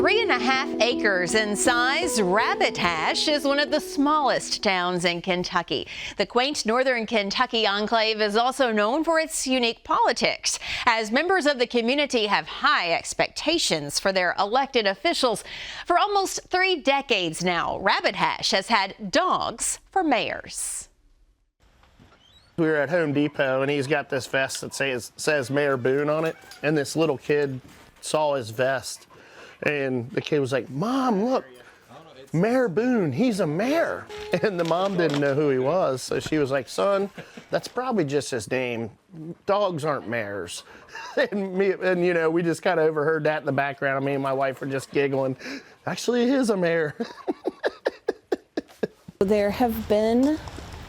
3.5 acres in size, Rabbit Hash is one of the smallest towns in Kentucky. The quaint northern Kentucky enclave is also known for its unique politics, as members of the community have high expectations for their elected officials. For almost 3 decades now, Rabbit Hash has had dogs for mayors. We were at Home Depot and he's got this vest that says Mayor Boone on it, and this little kid saw his vest and the kid was like, "Mom, look, Mayor Boone, he's a mayor." And the mom didn't know who he was, so she was like, "Son, that's probably just his name. Dogs aren't mayors." And you know, we just kind of overheard that in the background. Me and my wife were just giggling. Actually, he is a mayor. There have been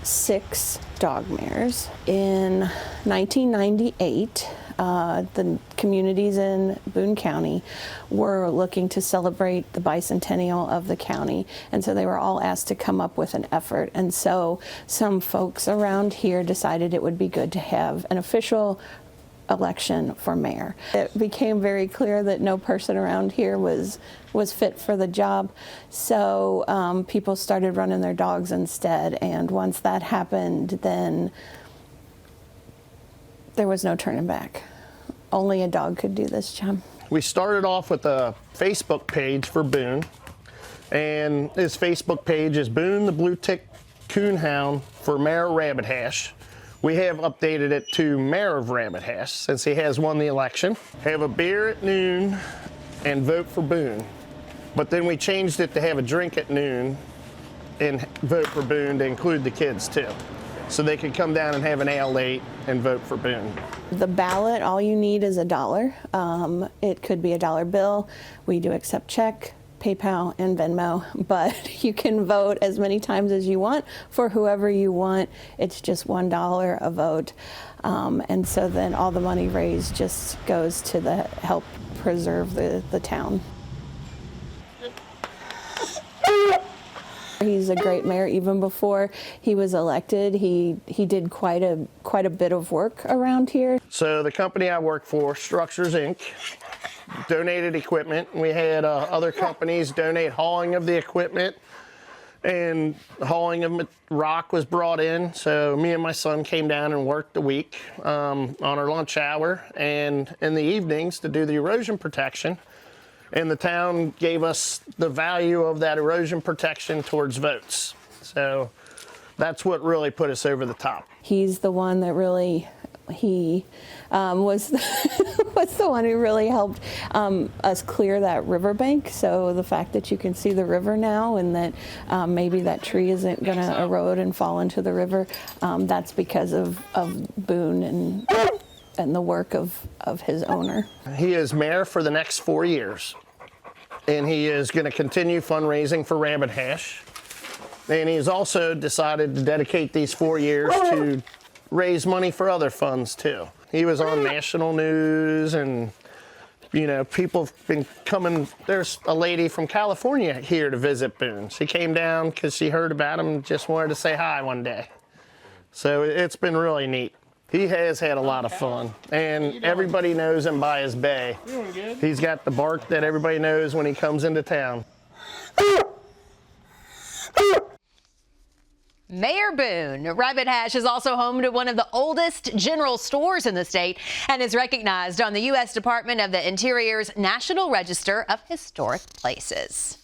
6 dog mayors. In 1998, the communities in Boone County were looking to celebrate the bicentennial of the county, and so they were all asked to come up with an effort. And so some folks around here decided it would be good to have an official election for mayor. It became very clear that no person around here was fit for the job, so people started running their dogs instead, and once that happened, then there was no turning back. Only a dog could do this job. We started off with a Facebook page for Boone, and his Facebook page is Boone the Blue Tick Coonhound for Mayor Rabbit Hash. We have updated it to Mayor of Rabbit Hash since he has won the election. Have a beer at noon and vote for Boone. But then we changed it to have a drink at noon and vote for Boone to include the kids too. So they could come down and have an ale late and vote for Boone. The ballot, all you need is $1. It could be a $1 bill. We do accept check, PayPal, and Venmo, but you can vote as many times as you want for whoever you want. It's just $1 a vote. And so then all the money raised just goes to help preserve the town. He's a great mayor. Even before he was elected, he did quite a bit of work around here. So the company I work for, Structures Inc., donated equipment. We had other companies donate hauling of the equipment, and hauling of rock was brought in. So me and my son came down and worked a week on our lunch hour and in the evenings to do the erosion protection. And the town gave us the value of that erosion protection towards votes. So that's what really put us over the top. He's the one that really, was the one who really helped us clear that riverbank. So the fact that you can see the river now, and that maybe that tree isn't going to erode and fall into the river, that's because of Boone and the work of his owner. He is mayor for the next 4 years, and he is going to continue fundraising for Rabbit Hash. And he's also decided to dedicate these 4 years to raise money for other funds too. He was on national news, and you know, people have been coming. There's a lady from California here to visit Boone. She came down because she heard about him and just wanted to say hi one day. So it's been really neat. He has had a lot of fun, and everybody knows him by his bay. He's got the bark that everybody knows when he comes into town. Mayor Boone. Rabbit Hash is also home to one of the oldest general stores in the state and is recognized on the U.S. Department of the Interior's National Register of Historic Places.